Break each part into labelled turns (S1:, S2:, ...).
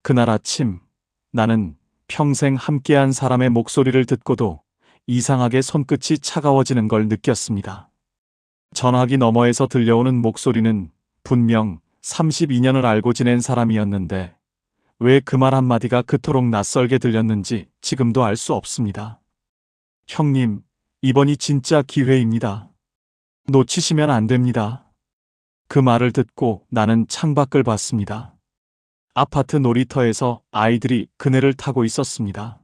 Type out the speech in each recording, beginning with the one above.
S1: 그날 아침 나는 평생 함께한 사람의 목소리를 듣고도 이상하게 손끝이 차가워지는 걸 느꼈습니다. 전화기 너머에서 들려오는 목소리는 분명 32년을 알고 지낸 사람이었는데 왜 그 말 한마디가 그토록 낯설게 들렸는지 지금도 알 수 없습니다. 형님, 이번이 진짜 기회입니다. 놓치시면 안 됩니다. 그 말을 듣고 나는 창밖을 봤습니다. 아파트 놀이터에서 아이들이 그네를 타고 있었습니다.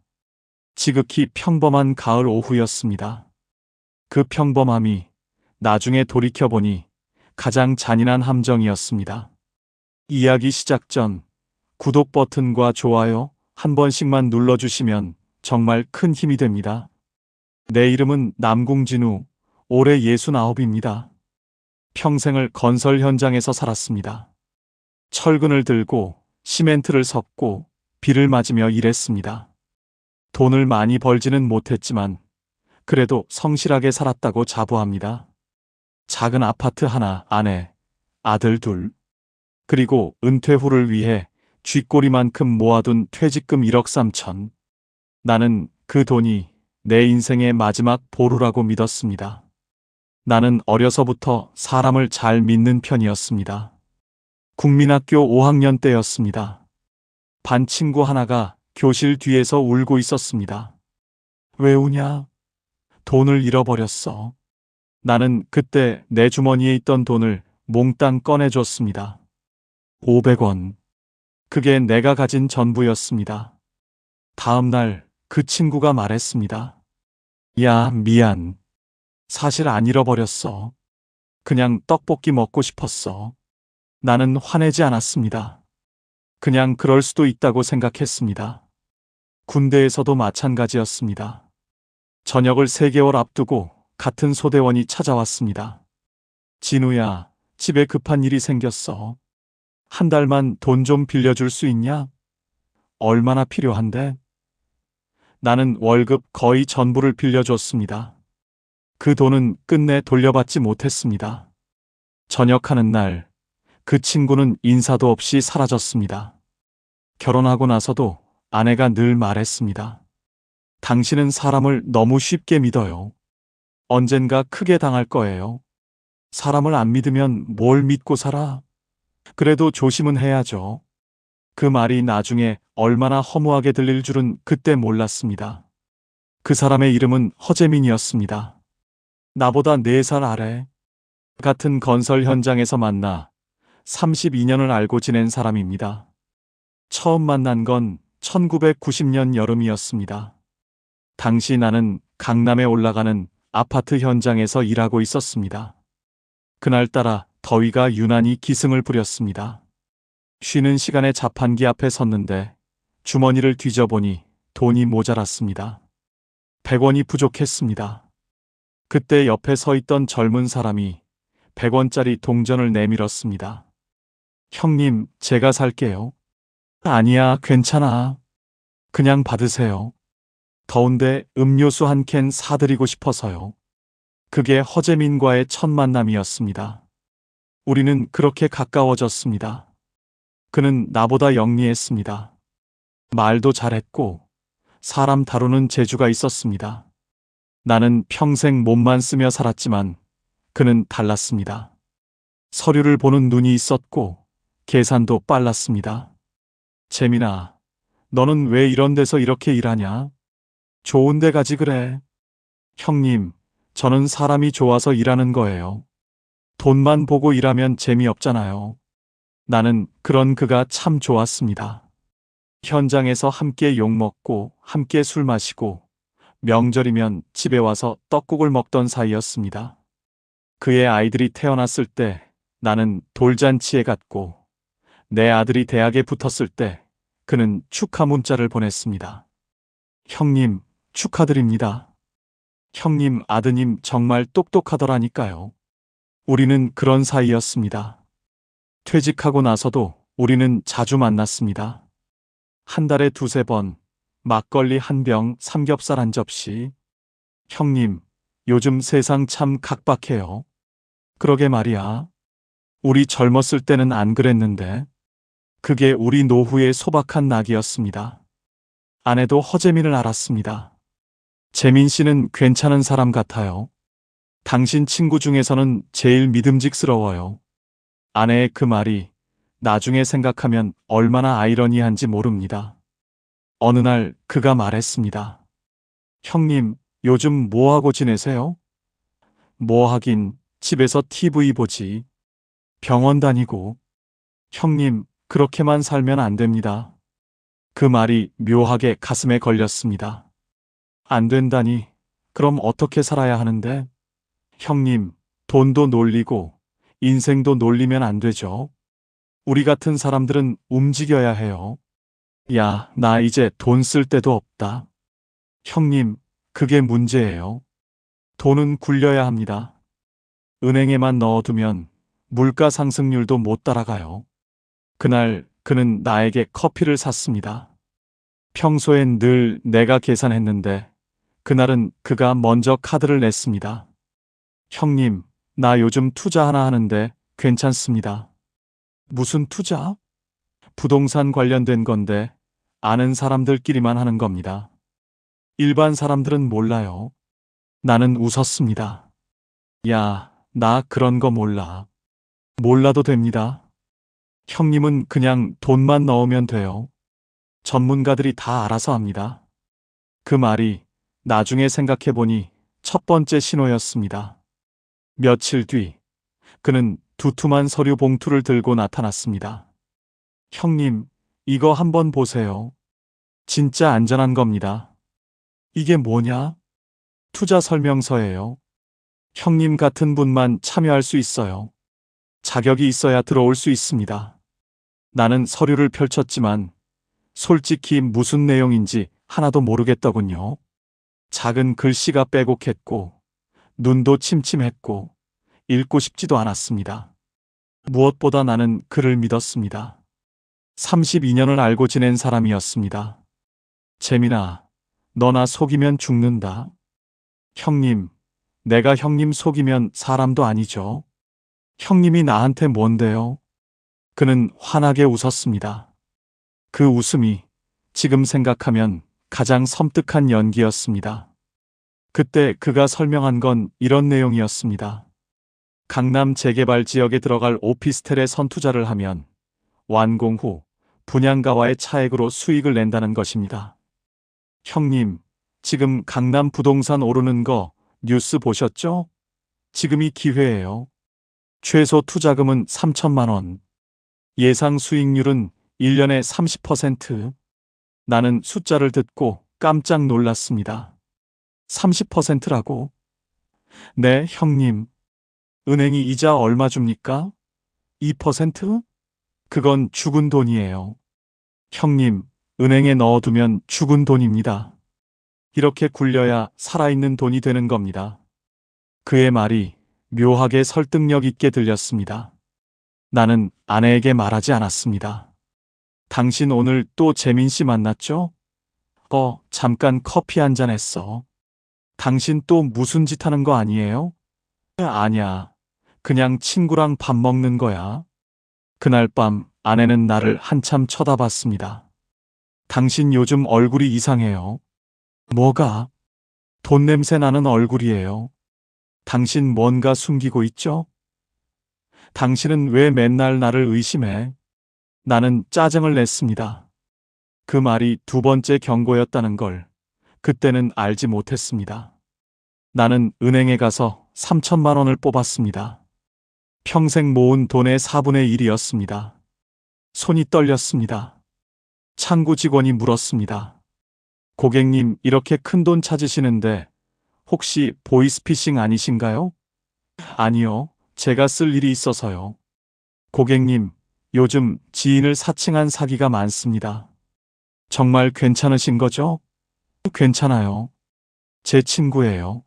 S1: 지극히 평범한 가을 오후였습니다. 그 평범함이 나중에 돌이켜보니 가장 잔인한 함정이었습니다. 이야기 시작 전 구독 버튼과 좋아요 한 번씩만 눌러주시면 정말 큰 힘이 됩니다. 내 이름은 남궁진우, 올해 69입니다. 평생을 건설 현장에서 살았습니다. 철근을 들고 시멘트를 섞고 비를 맞으며 일했습니다. 돈을 많이 벌지는 못했지만 그래도 성실하게 살았다고 자부합니다. 작은 아파트 하나, 아내, 아들 둘, 그리고 은퇴 후를 위해 쥐꼬리만큼 모아둔 퇴직금 1억 3천. 나는 그 돈이 내 인생의 마지막 보루라고 믿었습니다. 나는 어려서부터 사람을 잘 믿는 편이었습니다. 국민학교 5학년 때였습니다. 반 친구 하나가 교실 뒤에서 울고 있었습니다. 왜 우냐? 돈을 잃어버렸어. 나는 그때 내 주머니에 있던 돈을 몽땅 꺼내줬습니다. 500원. 그게 내가 가진 전부였습니다. 다음 날 그 친구가 말했습니다. 야, 미안. 사실 안 잃어버렸어. 그냥 떡볶이 먹고 싶었어. 나는 화내지 않았습니다. 그냥 그럴 수도 있다고 생각했습니다. 군대에서도 마찬가지였습니다. 전역을 3개월 앞두고 같은 소대원이 찾아왔습니다. 진우야, 집에 급한 일이 생겼어. 한 달만 돈 좀 빌려줄 수 있냐? 얼마나 필요한데? 나는 월급 거의 전부를 빌려줬습니다. 그 돈은 끝내 돌려받지 못했습니다. 전역하는 날, 그 친구는 인사도 없이 사라졌습니다. 결혼하고 나서도 아내가 늘 말했습니다. 당신은 사람을 너무 쉽게 믿어요. 언젠가 크게 당할 거예요. 사람을 안 믿으면 뭘 믿고 살아? 그래도 조심은 해야죠. 그 말이 나중에 얼마나 허무하게 들릴 줄은 그때 몰랐습니다. 그 사람의 이름은 허재민이었습니다. 나보다 4살 아래. 같은 건설 현장에서 만나 32년을 알고 지낸 사람입니다. 처음 만난 건 1990년 여름이었습니다. 당시 나는 강남에 올라가는 아파트 현장에서 일하고 있었습니다. 그날따라 더위가 유난히 기승을 부렸습니다. 쉬는 시간에 자판기 앞에 섰는데 주머니를 뒤져보니 돈이 모자랐습니다. 100원이 부족했습니다. 그때 옆에 서 있던 젊은 사람이 100원짜리 동전을 내밀었습니다. 형님, 제가 살게요. 아니야, 괜찮아. 그냥 받으세요. 더운데 음료수 한 캔 사드리고 싶어서요. 그게 허재민과의 첫 만남이었습니다. 우리는 그렇게 가까워졌습니다. 그는 나보다 영리했습니다. 말도 잘했고 사람 다루는 재주가 있었습니다. 나는 평생 몸만 쓰며 살았지만 그는 달랐습니다. 서류를 보는 눈이 있었고 계산도 빨랐습니다. 재민아, 너는 왜 이런 데서 이렇게 일하냐? 좋은 데 가지 그래. 형님, 저는 사람이 좋아서 일하는 거예요. 돈만 보고 일하면 재미없잖아요. 나는 그런 그가 참 좋았습니다. 현장에서 함께 욕먹고 함께 술 마시고 명절이면 집에 와서 떡국을 먹던 사이였습니다. 그의 아이들이 태어났을 때 나는 돌잔치에 갔고 내 아들이 대학에 붙었을 때 그는 축하 문자를 보냈습니다. 형님, 축하드립니다. 형님, 아드님 정말 똑똑하더라니까요. 우리는 그런 사이였습니다. 퇴직하고 나서도 우리는 자주 만났습니다. 한 달에 2~3번, 막걸리 한 병, 삼겹살 한 접시. 형님, 요즘 세상 참 각박해요. 그러게 말이야. 우리 젊었을 때는 안 그랬는데. 그게 우리 노후의 소박한 낙이었습니다. 아내도 허재민을 알았습니다. 재민 씨는 괜찮은 사람 같아요. 당신 친구 중에서는 제일 믿음직스러워요. 아내의 그 말이 나중에 생각하면 얼마나 아이러니한지 모릅니다. 어느 날 그가 말했습니다. 형님, 요즘 뭐 하고 지내세요? 뭐 하긴, 집에서 TV 보지. 병원 다니고. 형님, 그렇게만 살면 안 됩니다. 그 말이 묘하게 가슴에 걸렸습니다. 안 된다니, 그럼 어떻게 살아야 하는데? 형님, 돈도 놀리고, 인생도 놀리면 안 되죠. 우리 같은 사람들은 움직여야 해요. 야, 나 이제 돈 쓸 데도 없다. 형님, 그게 문제예요. 돈은 굴려야 합니다. 은행에만 넣어두면 물가 상승률도 못 따라가요. 그날 그는 나에게 커피를 샀습니다. 평소엔 늘 내가 계산했는데 그날은 그가 먼저 카드를 냈습니다. 형님, 나 요즘 투자 하나 하는데 괜찮습니다. 무슨 투자? 부동산 관련된 건데 아는 사람들끼리만 하는 겁니다. 일반 사람들은 몰라요. 나는 웃었습니다. 야, 나 그런 거 몰라. 몰라도 됩니다. 형님은 그냥 돈만 넣으면 돼요. 전문가들이 다 알아서 합니다. 그 말이 나중에 생각해보니 첫 번째 신호였습니다. 며칠 뒤, 그는 두툼한 서류 봉투를 들고 나타났습니다. 형님, 이거 한번 보세요. 진짜 안전한 겁니다. 이게 뭐냐? 투자 설명서예요. 형님 같은 분만 참여할 수 있어요. 자격이 있어야 들어올 수 있습니다. 나는 서류를 펼쳤지만 솔직히 무슨 내용인지 하나도 모르겠더군요. 작은 글씨가 빼곡했고 눈도 침침했고 읽고 싶지도 않았습니다. 무엇보다 나는 그를 믿었습니다. 32년을 알고 지낸 사람이었습니다. 재민아, 너나 속이면 죽는다. 형님, 내가 형님 속이면 사람도 아니죠. 형님이 나한테 뭔데요? 그는 환하게 웃었습니다. 그 웃음이 지금 생각하면 가장 섬뜩한 연기였습니다. 그때 그가 설명한 건 이런 내용이었습니다. 강남 재개발 지역에 들어갈 오피스텔에 선투자를 하면 완공 후 분양가와의 차액으로 수익을 낸다는 것입니다. 형님, 지금 강남 부동산 오르는 거 뉴스 보셨죠? 지금이 기회예요. 최소 투자금은 3천만 원. 예상 수익률은 1년에 30%. 나는 숫자를 듣고 깜짝 놀랐습니다. 30%라고? 네, 형님. 은행이 이자 얼마 줍니까? 2%? 그건 죽은 돈이에요. 형님, 은행에 넣어두면 죽은 돈입니다. 이렇게 굴려야 살아있는 돈이 되는 겁니다. 그의 말이 묘하게 설득력 있게 들렸습니다. 나는 아내에게 말하지 않았습니다. 당신 오늘 또 재민 씨 만났죠? 잠깐 커피 한잔 했어. 당신 또 무슨 짓 하는 거 아니에요? 아니야. 그냥 친구랑 밥 먹는 거야. 그날 밤 아내는 나를 한참 쳐다봤습니다. 당신 요즘 얼굴이 이상해요. 뭐가? 돈 냄새 나는 얼굴이에요. 당신 뭔가 숨기고 있죠? 당신은 왜 맨날 나를 의심해? 나는 짜증을 냈습니다. 그 말이 두 번째 경고였다는 걸 그때는 알지 못했습니다. 나는 은행에 가서 3천만 원을 뽑았습니다. 평생 모은 돈의 4분의 1이었습니다. 손이 떨렸습니다. 창구 직원이 물었습니다. 고객님, 이렇게 큰 돈 찾으시는데 혹시 보이스피싱 아니신가요? 아니요, 제가 쓸 일이 있어서요. 고객님, 요즘 지인을 사칭한 사기가 많습니다. 정말 괜찮으신 거죠? 괜찮아요. 제 친구예요.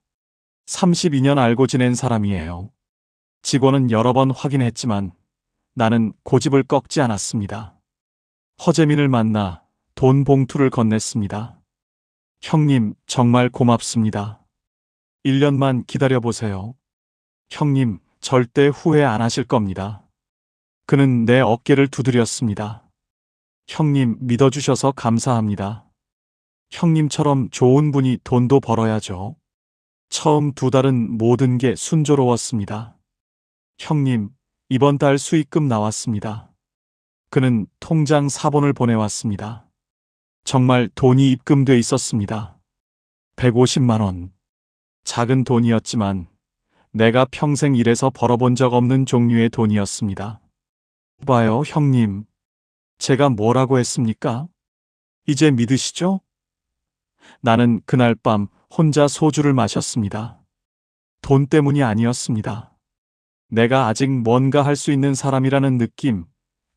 S1: 32년 알고 지낸 사람이에요. 직원은 여러 번 확인했지만 나는 고집을 꺾지 않았습니다. 허재민을 만나 돈 봉투를 건넸습니다. 형님, 정말 고맙습니다. 1년만 기다려보세요. 형님, 절대 후회 안 하실 겁니다. 그는 내 어깨를 두드렸습니다. 형님 믿어주셔서 감사합니다. 형님처럼 좋은 분이 돈도 벌어야죠. 처음 2달은 모든 게 순조로웠습니다. 형님, 이번 달 수익금 나왔습니다. 그는 통장 사본을 보내왔습니다. 정말 돈이 입금돼 있었습니다. 150만 원. 작은 돈이었지만 내가 평생 일해서 벌어본 적 없는 종류의 돈이었습니다. 봐요, 형님. 제가 뭐라고 했습니까? 이제 믿으시죠? 나는 그날 밤 혼자 소주를 마셨습니다. 돈 때문이 아니었습니다. 내가 아직 뭔가 할 수 있는 사람이라는 느낌,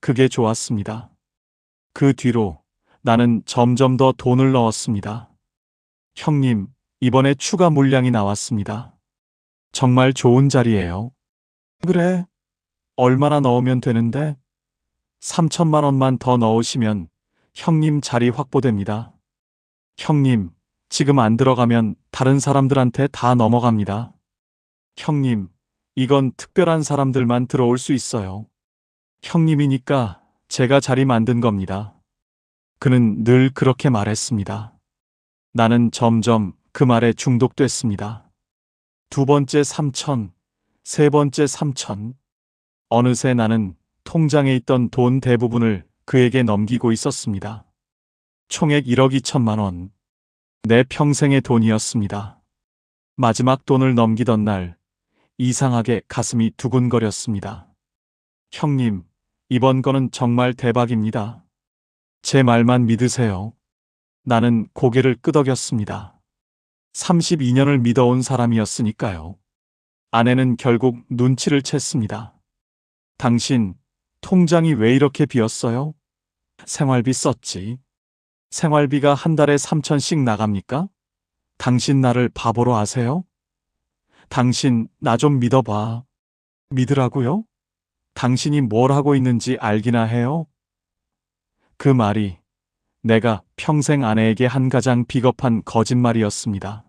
S1: 그게 좋았습니다. 그 뒤로 나는 점점 더 돈을 넣었습니다. 형님, 이번에 추가 물량이 나왔습니다. 정말 좋은 자리예요. 그래? 얼마나 넣으면 되는데? 3천만 원만 더 넣으시면 형님 자리 확보됩니다. 형님, 지금 안 들어가면 다른 사람들한테 다 넘어갑니다. 형님, 이건 특별한 사람들만 들어올 수 있어요. 형님이니까 제가 자리 만든 겁니다. 그는 늘 그렇게 말했습니다. 나는 점점 그 말에 중독됐습니다. 2번째 3천, 3번째 3천. 어느새 나는 통장에 있던 돈 대부분을 그에게 넘기고 있었습니다. 총액 1억 2천만 원. 내 평생의 돈이었습니다. 마지막 돈을 넘기던 날, 이상하게 가슴이 두근거렸습니다. 형님, 이번 거는 정말 대박입니다. 제 말만 믿으세요. 나는 고개를 끄덕였습니다. 32년을 믿어온 사람이었으니까요. 아내는 결국 눈치를 챘습니다. 당신, 통장이 왜 이렇게 비었어요? 생활비 썼지. 생활비가 한 달에 3천씩 나갑니까? 당신 나를 바보로 아세요? 당신, 나 좀 믿어봐. 믿으라고요? 당신이 뭘 하고 있는지 알기나 해요? 그 말이 내가 평생 아내에게 한 가장 비겁한 거짓말이었습니다.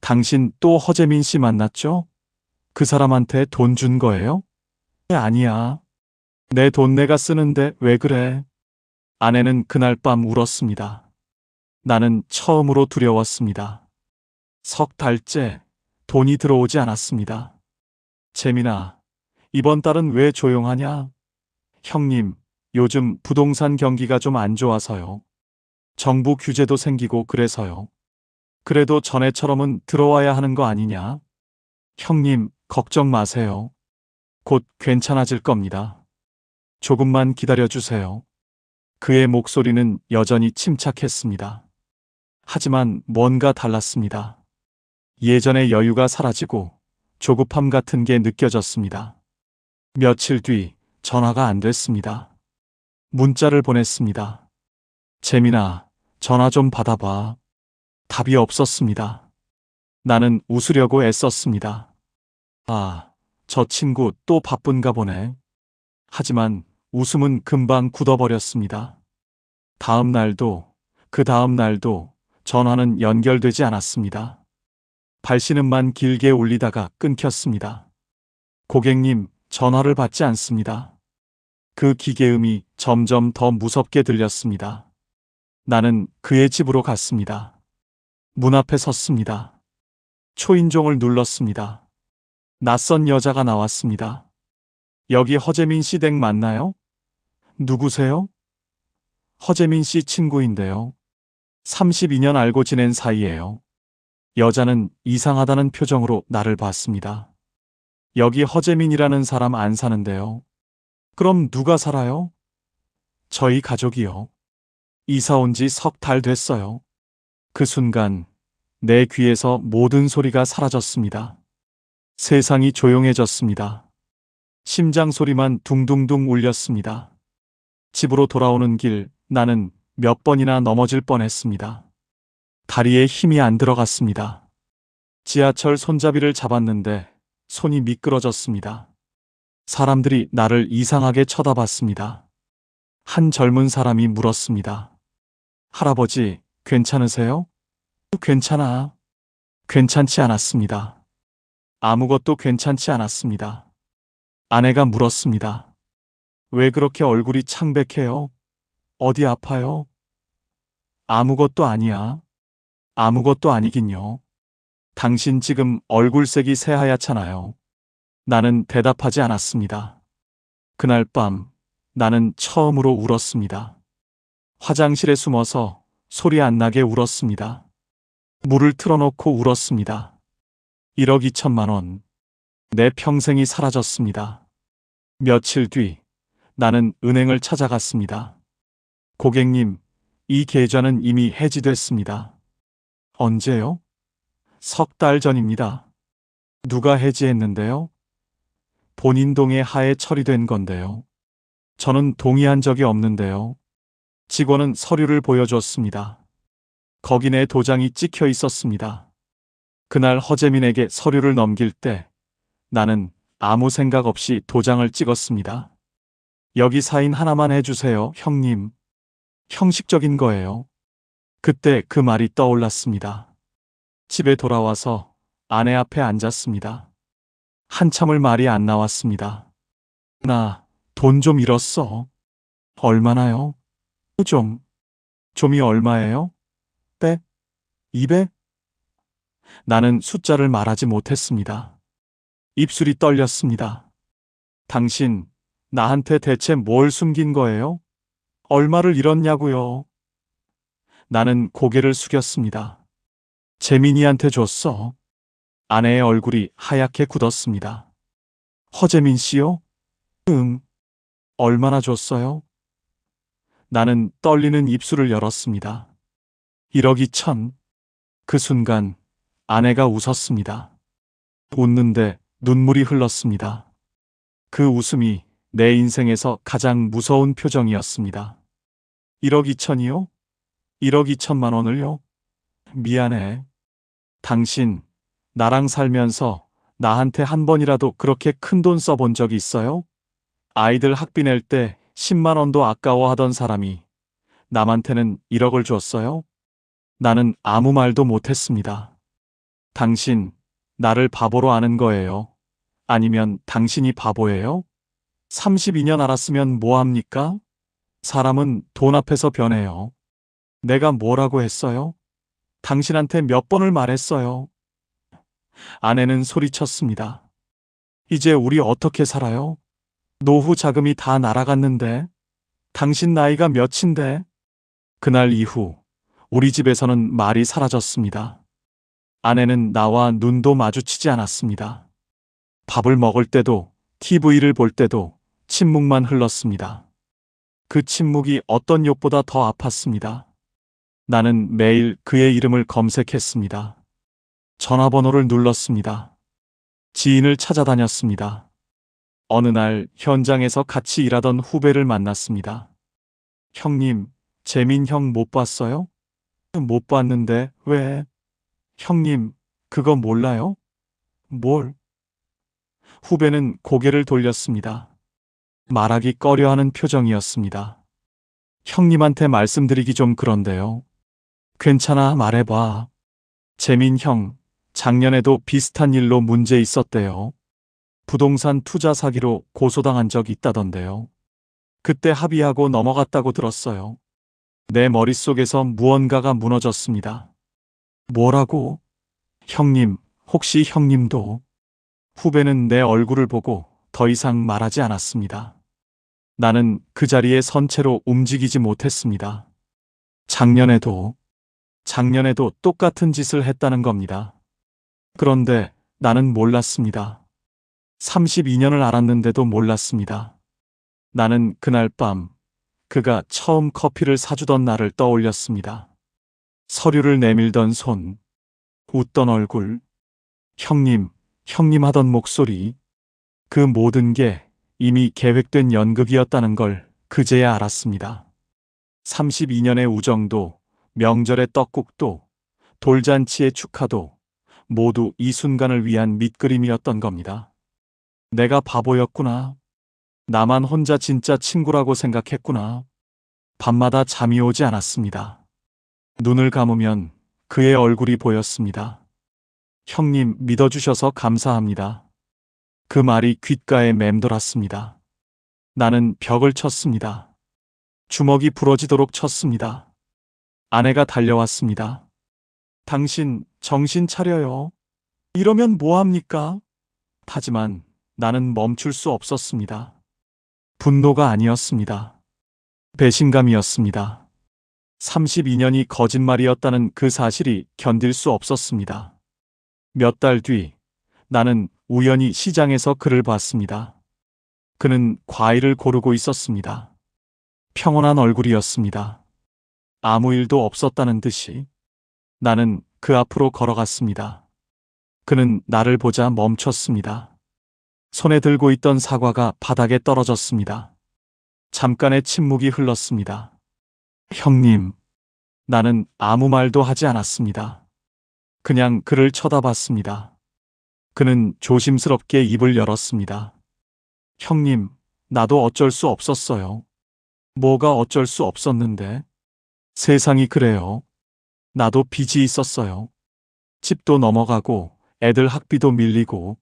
S1: 당신 또 허재민 씨 만났죠? 그 사람한테 돈 준 거예요? 아니야. 내 돈 내가 쓰는데 왜 그래? 아내는 그날 밤 울었습니다. 나는 처음으로 두려웠습니다. 3달째 돈이 들어오지 않았습니다. 재민아, 이번 달은 왜 조용하냐? 형님, 요즘 부동산 경기가 좀 안 좋아서요. 정부 규제도 생기고 그래서요. 그래도 전에처럼은 들어와야 하는 거 아니냐? 형님, 걱정 마세요. 곧 괜찮아질 겁니다. 조금만 기다려주세요. 그의 목소리는 여전히 침착했습니다. 하지만 뭔가 달랐습니다. 예전의 여유가 사라지고 조급함 같은 게 느껴졌습니다. 며칠 뒤 전화가 안 됐습니다. 문자를 보냈습니다. 재민아, 전화 좀 받아봐. 답이 없었습니다. 나는 웃으려고 애썼습니다. 아, 저 친구 또 바쁜가 보네. 하지만 웃음은 금방 굳어버렸습니다. 다음 날도, 그 다음 날도 전화는 연결되지 않았습니다. 발신음만 길게 울리다가 끊겼습니다. 고객님, 전화를 받지 않습니다. 그 기계음이 점점 더 무섭게 들렸습니다. 나는 그의 집으로 갔습니다. 문 앞에 섰습니다. 초인종을 눌렀습니다. 낯선 여자가 나왔습니다. 여기 허재민 씨 댁 맞나요? 누구세요? 허재민 씨 친구인데요. 32년 알고 지낸 사이예요. 여자는 이상하다는 표정으로 나를 봤습니다. 여기 허재민이라는 사람 안 사는데요. 그럼 누가 살아요? 저희 가족이요. 이사 온 지 3달 됐어요. 그 순간 내 귀에서 모든 소리가 사라졌습니다. 세상이 조용해졌습니다. 심장 소리만 둥둥둥 울렸습니다. 집으로 돌아오는 길, 나는 몇 번이나 넘어질 뻔했습니다. 다리에 힘이 안 들어갔습니다. 지하철 손잡이를 잡았는데 손이 미끄러졌습니다. 사람들이 나를 이상하게 쳐다봤습니다. 한 젊은 사람이 물었습니다. 할아버지, 괜찮으세요? 괜찮아. 괜찮지 않았습니다. 아무것도 괜찮지 않았습니다. 아내가 물었습니다. 왜 그렇게 얼굴이 창백해요? 어디 아파요? 아무것도 아니야. 아무것도 아니긴요. 당신 지금 얼굴색이 새하얗잖아요. 나는 대답하지 않았습니다. 그날 밤 나는 처음으로 울었습니다. 화장실에 숨어서 소리 안 나게 울었습니다. 물을 틀어놓고 울었습니다. 1억 2천만 원. 내 평생이 사라졌습니다. 며칠 뒤 나는 은행을 찾아갔습니다. 고객님, 이 계좌는 이미 해지됐습니다. 언제요? 석 달 전입니다. 누가 해지했는데요? 본인 동의 하에 처리된 건데요. 저는 동의한 적이 없는데요. 직원은 서류를 보여줬습니다. 거기 내 도장이 찍혀 있었습니다. 그날 허재민에게 서류를 넘길 때 나는 아무 생각 없이 도장을 찍었습니다. 여기 사인 하나만 해주세요, 형님. 형식적인 거예요. 그때 그 말이 떠올랐습니다. 집에 돌아와서 아내 앞에 앉았습니다. 한참을 말이 안 나왔습니다. 나 돈 좀 잃었어. 얼마나요? 좀이 얼마예요? 100? 200? 나는 숫자를 말하지 못했습니다. 입술이 떨렸습니다. 당신, 나한테 대체 뭘 숨긴 거예요? 얼마를 잃었냐고요? 나는 고개를 숙였습니다. 재민이한테 줬어. 아내의 얼굴이 하얗게 굳었습니다. 허재민 씨요? 응. 얼마나 줬어요? 나는 떨리는 입술을 열었습니다. 1억 2천. 그 순간 아내가 웃었습니다. 웃는데 눈물이 흘렀습니다. 그 웃음이 내 인생에서 가장 무서운 표정이었습니다. 1억 2천이요? 1억 2천만 원을요? 미안해. 당신, 나랑 살면서 나한테 한 번이라도 그렇게 큰 돈 써본 적이 있어요? 아이들 학비 낼 때 10만 원도 아까워하던 사람이 남한테는 1억을 줬어요? 나는 아무 말도 못했습니다. 당신, 나를 바보로 아는 거예요? 아니면 당신이 바보예요? 32년 알았으면 뭐합니까? 사람은 돈 앞에서 변해요. 내가 뭐라고 했어요? 당신한테 몇 번을 말했어요? 아내는 소리쳤습니다. 이제 우리 어떻게 살아요? 노후 자금이 다 날아갔는데? 당신 나이가 몇인데? 그날 이후 우리 집에서는 말이 사라졌습니다. 아내는 나와 눈도 마주치지 않았습니다. 밥을 먹을 때도 TV를 볼 때도 침묵만 흘렀습니다. 그 침묵이 어떤 욕보다 더 아팠습니다. 나는 매일 그의 이름을 검색했습니다. 전화번호를 눌렀습니다. 지인을 찾아다녔습니다. 어느 날 현장에서 같이 일하던 후배를 만났습니다. 형님, 재민 형 못 봤어요? 못 봤는데 왜? 형님, 그거 몰라요? 뭘? 후배는 고개를 돌렸습니다. 말하기 꺼려하는 표정이었습니다. 형님한테 말씀드리기 좀 그런데요. 괜찮아, 말해봐. 재민 형, 작년에도 비슷한 일로 문제 있었대요. 부동산 투자 사기로 고소당한 적 있다던데요. 그때 합의하고 넘어갔다고 들었어요. 내 머릿속에서 무언가가 무너졌습니다. 뭐라고? 형님, 혹시 형님도? 후배는 내 얼굴을 보고 더 이상 말하지 않았습니다. 나는 그 자리에 선 채로 움직이지 못했습니다. 작년에도 똑같은 짓을 했다는 겁니다. 그런데 나는 몰랐습니다. 32년을 알았는데도 몰랐습니다. 나는 그날 밤 그가 처음 커피를 사주던 날을 떠올렸습니다. 서류를 내밀던 손, 웃던 얼굴, 형님 하던 목소리, 그 모든 게 이미 계획된 연극이었다는 걸 그제야 알았습니다. 32년의 우정도, 명절의 떡국도, 돌잔치의 축하도 모두 이 순간을 위한 밑그림이었던 겁니다. 내가 바보였구나. 나만 혼자 진짜 친구라고 생각했구나. 밤마다 잠이 오지 않았습니다. 눈을 감으면 그의 얼굴이 보였습니다. 형님 믿어주셔서 감사합니다. 그 말이 귓가에 맴돌았습니다. 나는 벽을 쳤습니다. 주먹이 부러지도록 쳤습니다. 아내가 달려왔습니다. 당신 정신 차려요. 이러면 뭐합니까? 하지만 나는 멈출 수 없었습니다. 분노가 아니었습니다. 배신감이었습니다. 32년이 거짓말이었다는 그 사실이 견딜 수 없었습니다. 몇 달 뒤, 나는 우연히 시장에서 그를 봤습니다. 그는 과일을 고르고 있었습니다. 평온한 얼굴이었습니다. 아무 일도 없었다는 듯이. 나는 그 앞으로 걸어갔습니다. 그는 나를 보자 멈췄습니다. 손에 들고 있던 사과가 바닥에 떨어졌습니다. 잠깐의 침묵이 흘렀습니다. 형님, 나는 아무 말도 하지 않았습니다. 그냥 그를 쳐다봤습니다. 그는 조심스럽게 입을 열었습니다. 형님, 나도 어쩔 수 없었어요. 뭐가 어쩔 수 없었는데? 세상이 그래요. 나도 빚이 있었어요. 집도 넘어가고 애들 학비도 밀리고.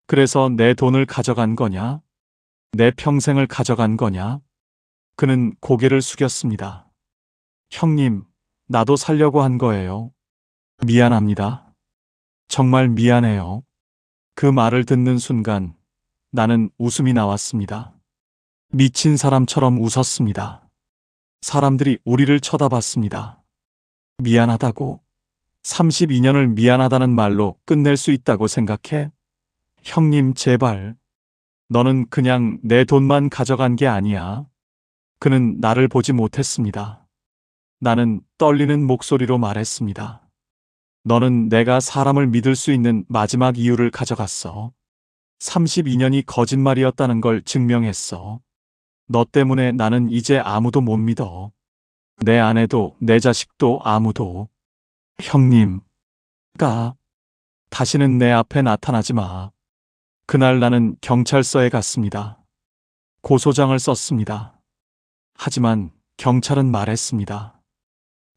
S1: 그래서 내 돈을 가져간 거냐? 내 평생을 가져간 거냐? 그는 고개를 숙였습니다. 형님, 나도 살려고 한 거예요. 미안합니다. 정말 미안해요. 그 말을 듣는 순간 나는 웃음이 나왔습니다. 미친 사람처럼 웃었습니다. 사람들이 우리를 쳐다봤습니다. 미안하다고? 32년을 미안하다는 말로 끝낼 수 있다고 생각해? 형님, 제발. 너는 그냥 내 돈만 가져간 게 아니야. 그는 나를 보지 못했습니다. 나는 떨리는 목소리로 말했습니다. 너는 내가 사람을 믿을 수 있는 마지막 이유를 가져갔어. 32년이 거짓말이었다는 걸 증명했어. 너 때문에 나는 이제 아무도 못 믿어. 내 아내도 내 자식도 아무도. 형님, 다시는 내 앞에 나타나지 마. 그날 나는 경찰서에 갔습니다. 고소장을 썼습니다. 하지만 경찰은 말했습니다.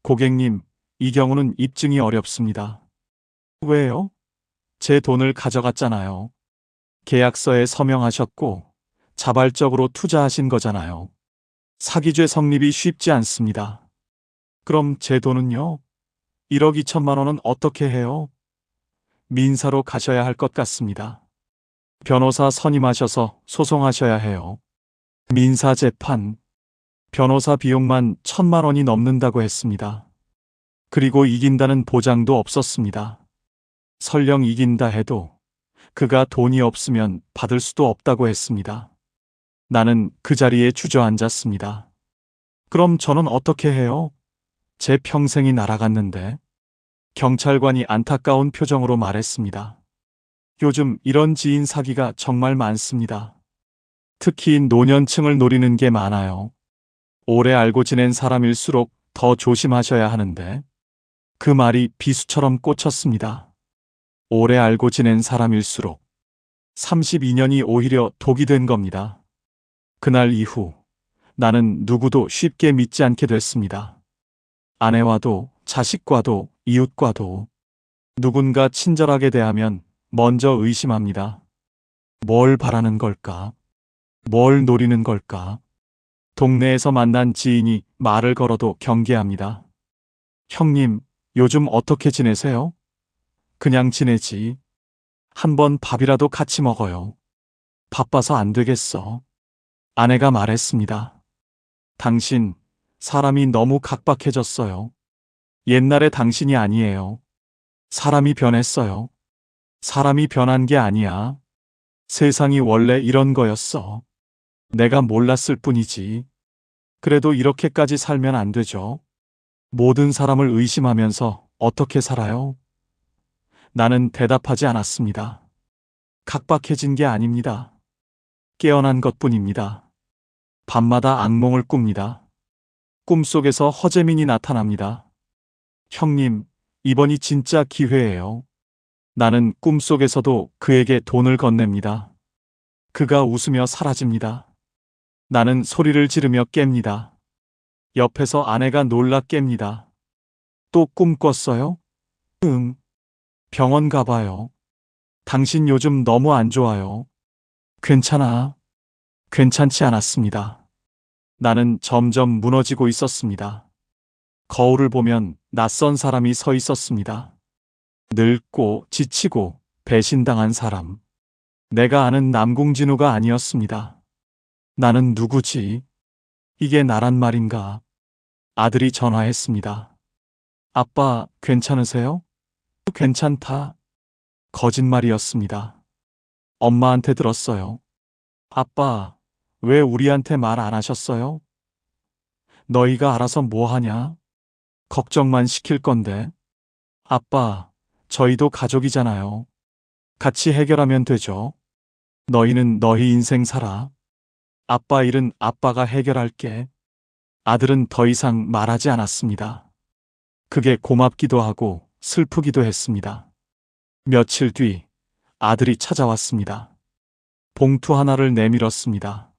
S1: 고객님, 이 경우는 입증이 어렵습니다. 왜요? 제 돈을 가져갔잖아요. 계약서에 서명하셨고 자발적으로 투자하신 거잖아요. 사기죄 성립이 쉽지 않습니다. 그럼 제 돈은요? 1억 2천만 원은 어떻게 해요? 민사로 가셔야 할 것 같습니다. 변호사 선임하셔서 소송하셔야 해요. 민사 재판, 변호사 비용만 1,000만 원이 넘는다고 했습니다. 그리고 이긴다는 보장도 없었습니다. 설령 이긴다 해도 그가 돈이 없으면 받을 수도 없다고 했습니다. 나는 그 자리에 주저앉았습니다. 그럼 저는 어떻게 해요? 제 평생이 날아갔는데. 경찰관이 안타까운 표정으로 말했습니다. 요즘 이런 지인 사기가 정말 많습니다. 특히 노년층을 노리는 게 많아요. 오래 알고 지낸 사람일수록 더 조심하셔야 하는데. 그 말이 비수처럼 꽂혔습니다. 오래 알고 지낸 사람일수록 32년이 오히려 독이 된 겁니다. 그날 이후 나는 누구도 쉽게 믿지 않게 됐습니다. 아내와도 자식과도 이웃과도 누군가 친절하게 대하면 먼저 의심합니다. 뭘 바라는 걸까? 뭘 노리는 걸까? 동네에서 만난 지인이 말을 걸어도 경계합니다. 형님, 요즘 어떻게 지내세요? 그냥 지내지. 한번 밥이라도 같이 먹어요. 바빠서 안 되겠어. 아내가 말했습니다. 당신, 사람이 너무 각박해졌어요. 옛날의 당신이 아니에요. 사람이 변했어요. 사람이 변한 게 아니야. 세상이 원래 이런 거였어. 내가 몰랐을 뿐이지. 그래도 이렇게까지 살면 안 되죠. 모든 사람을 의심하면서 어떻게 살아요? 나는 대답하지 않았습니다. 각박해진 게 아닙니다. 깨어난 것뿐입니다. 밤마다 악몽을 꿉니다. 꿈속에서 허재민이 나타납니다. 형님, 이번이 진짜 기회예요. 나는 꿈속에서도 그에게 돈을 건넵니다. 그가 웃으며 사라집니다. 나는 소리를 지르며 깹니다. 옆에서 아내가 놀라 깹니다. 또 꿈 꿨어요? 응. 병원 가봐요. 당신 요즘 너무 안 좋아요. 괜찮아. 괜찮지 않았습니다. 나는 점점 무너지고 있었습니다. 거울을 보면 낯선 사람이 서 있었습니다. 늙고 지치고 배신당한 사람. 내가 아는 남궁진우가 아니었습니다. 나는 누구지? 이게 나란 말인가? 아들이 전화했습니다. 아빠, 괜찮으세요? 괜찮다. 거짓말이었습니다. 엄마한테 들었어요. 아빠, 왜 우리한테 말 안 하셨어요? 너희가 알아서 뭐 하냐? 걱정만 시킬 건데. 아빠, 저희도 가족이잖아요. 같이 해결하면 되죠. 너희는 너희 인생 살아. 아빠 일은 아빠가 해결할게. 아들은 더 이상 말하지 않았습니다. 그게 고맙기도 하고 슬프기도 했습니다. 며칠 뒤 아들이 찾아왔습니다. 봉투 하나를 내밀었습니다.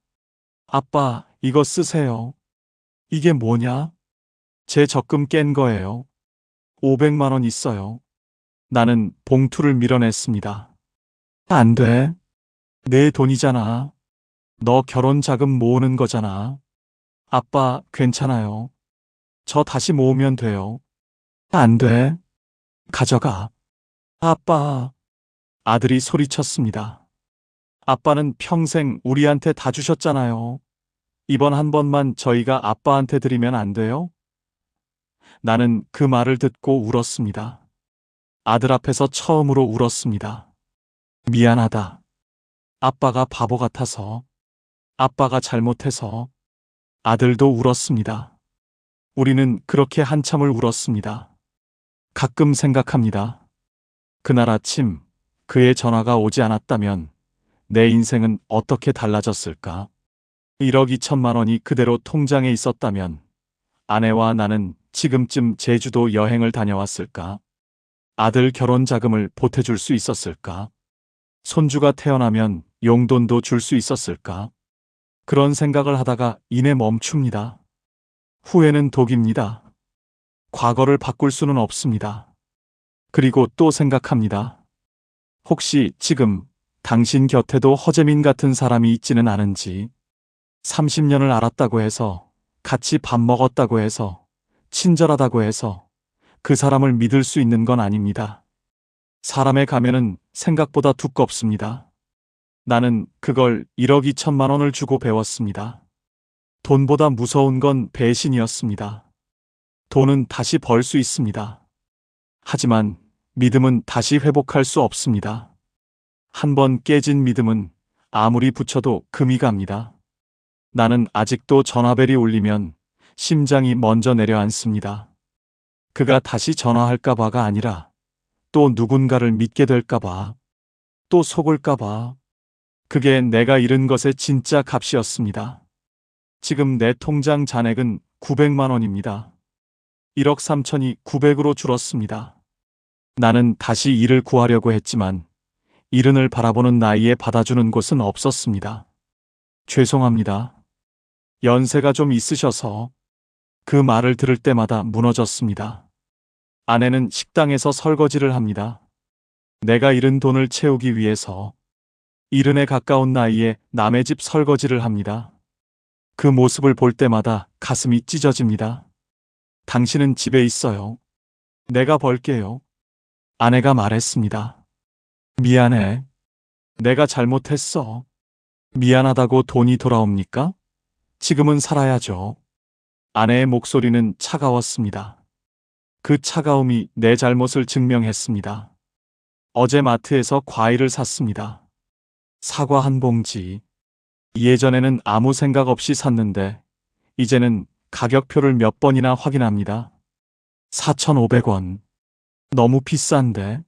S1: 아빠, 이거 쓰세요. 이게 뭐냐? 제 적금 깬 거예요. 500만 원 있어요. 나는 봉투를 밀어냈습니다. 안 돼. 내 돈이잖아. 너 결혼 자금 모으는 거잖아. 아빠, 괜찮아요. 저 다시 모으면 돼요. 안 돼. 가져가. 아빠. 아들이 소리쳤습니다. 아빠는 평생 우리한테 다 주셨잖아요. 이번 한 번만 저희가 아빠한테 드리면 안 돼요? 나는 그 말을 듣고 울었습니다. 아들 앞에서 처음으로 울었습니다. 미안하다. 아빠가 바보 같아서. 아빠가 잘못해서. 아들도 울었습니다. 우리는 그렇게 한참을 울었습니다. 가끔 생각합니다. 그날 아침 그의 전화가 오지 않았다면 내 인생은 어떻게 달라졌을까? 1억 2천만 원이 그대로 통장에 있었다면 아내와 나는 지금쯤 제주도 여행을 다녀왔을까? 아들 결혼 자금을 보태줄 수 있었을까? 손주가 태어나면 용돈도 줄 수 있었을까? 그런 생각을 하다가 이내 멈춥니다. 후회는 독입니다. 과거를 바꿀 수는 없습니다. 그리고 또 생각합니다. 혹시 지금 당신 곁에도 허재민 같은 사람이 있지는 않은지. 30년을 알았다고 해서, 같이 밥 먹었다고 해서, 친절하다고 해서 그 사람을 믿을 수 있는 건 아닙니다. 사람의 가면은 생각보다 두껍습니다. 나는 그걸 1억 2천만 원을 주고 배웠습니다. 돈보다 무서운 건 배신이었습니다. 돈은 다시 벌 수 있습니다. 하지만 믿음은 다시 회복할 수 없습니다. 한 번 깨진 믿음은 아무리 붙여도 금이 갑니다. 나는 아직도 전화벨이 울리면 심장이 먼저 내려앉습니다. 그가 다시 전화할까봐가 아니라 또 누군가를 믿게 될까봐, 또 속을까봐. 그게 내가 잃은 것의 진짜 값이었습니다. 지금 내 통장 잔액은 900만 원입니다. 1억 3천이 900으로 줄었습니다. 나는 다시 일을 구하려고 했지만 이른을 바라보는 나이에 받아주는 곳은 없었습니다. 죄송합니다. 연세가 좀 있으셔서. 그 말을 들을 때마다 무너졌습니다. 아내는 식당에서 설거지를 합니다. 내가 잃은 돈을 채우기 위해서. 이른에 가까운 나이에 남의 집 설거지를 합니다. 그 모습을 볼 때마다 가슴이 찢어집니다. 당신은 집에 있어요. 내가 벌게요. 아내가 말했습니다. 미안해. 내가 잘못했어. 미안하다고 돈이 돌아옵니까? 지금은 살아야죠. 아내의 목소리는 차가웠습니다. 그 차가움이 내 잘못을 증명했습니다. 어제 마트에서 과일을 샀습니다. 사과 한 봉지. 예전에는 아무 생각 없이 샀는데 이제는 가격표를 몇 번이나 확인합니다. 4,500원. 너무 비싼데.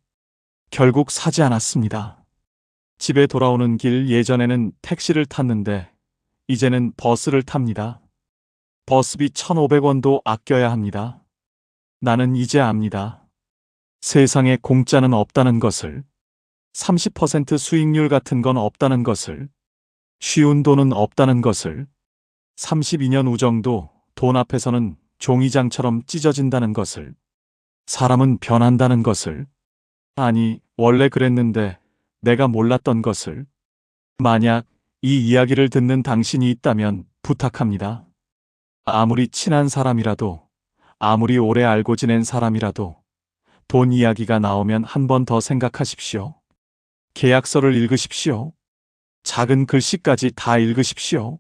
S1: 결국 사지 않았습니다. 집에 돌아오는 길 예전에는 택시를 탔는데 이제는 버스를 탑니다. 버스비 1,500원도 아껴야 합니다. 나는 이제 압니다. 세상에 공짜는 없다는 것을. 30% 수익률 같은 건 없다는 것을. 쉬운 돈은 없다는 것을. 32년 우정도 돈 앞에서는 종이장처럼 찢어진다는 것을. 사람은 변한다는 것을. 아니, 원래 그랬는데 내가 몰랐던 것을. 만약 이 이야기를 듣는 당신이 있다면 부탁합니다. 아무리 친한 사람이라도, 아무리 오래 알고 지낸 사람이라도 돈 이야기가 나오면 한 번 더 생각하십시오. 계약서를 읽으십시오. 작은 글씨까지 다 읽으십시오.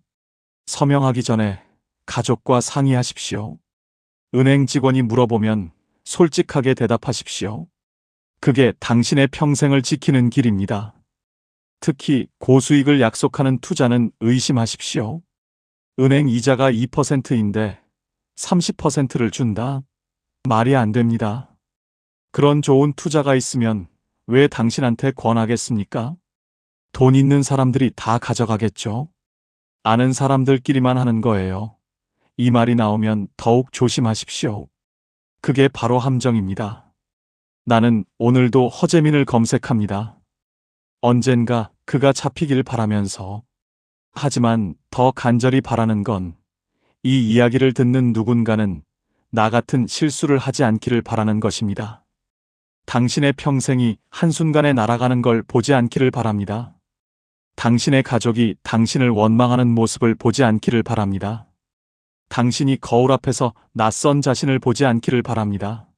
S1: 서명하기 전에 가족과 상의하십시오. 은행 직원이 물어보면 솔직하게 대답하십시오. 그게 당신의 평생을 지키는 길입니다. 특히 고수익을 약속하는 투자는 의심하십시오. 은행 이자가 2%인데 30%를 준다? 말이 안 됩니다. 그런 좋은 투자가 있으면 왜 당신한테 권하겠습니까? 돈 있는 사람들이 다 가져가겠죠. 아는 사람들끼리만 하는 거예요. 이 말이 나오면 더욱 조심하십시오. 그게 바로 함정입니다. 나는 오늘도 허재민을 검색합니다. 언젠가 그가 잡히길 바라면서. 하지만 더 간절히 바라는 건 이 이야기를 듣는 누군가는 나 같은 실수를 하지 않기를 바라는 것입니다. 당신의 평생이 한순간에 날아가는 걸 보지 않기를 바랍니다. 당신의 가족이 당신을 원망하는 모습을 보지 않기를 바랍니다. 당신이 거울 앞에서 낯선 자신을 보지 않기를 바랍니다.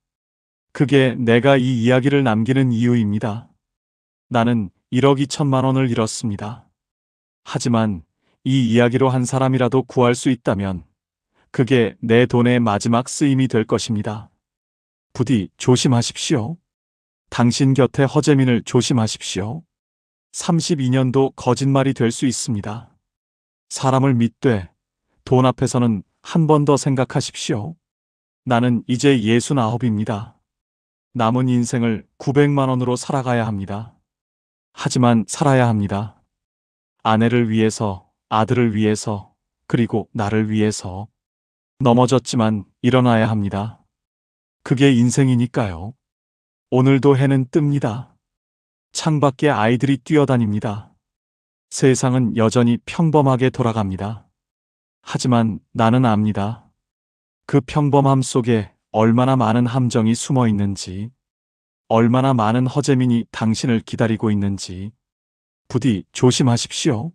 S1: 그게 내가 이 이야기를 남기는 이유입니다. 나는 1억 2천만 원을 잃었습니다. 하지만 이 이야기로 한 사람이라도 구할 수 있다면 그게 내 돈의 마지막 쓰임이 될 것입니다. 부디 조심하십시오. 당신 곁에 허재민을 조심하십시오. 32년도 거짓말이 될 수 있습니다. 사람을 믿되 돈 앞에서는 한 번 더 생각하십시오. 나는 이제 69입니다. 남은 인생을 900만 원으로 살아가야 합니다. 하지만 살아야 합니다. 아내를 위해서, 아들을 위해서, 그리고 나를 위해서. 넘어졌지만 일어나야 합니다. 그게 인생이니까요. 오늘도 해는 뜹니다. 창밖에 아이들이 뛰어다닙니다. 세상은 여전히 평범하게 돌아갑니다. 하지만 나는 압니다. 그 평범함 속에 얼마나 많은 함정이 숨어 있는지, 얼마나 많은 허재민이 당신을 기다리고 있는지. 부디 조심하십시오.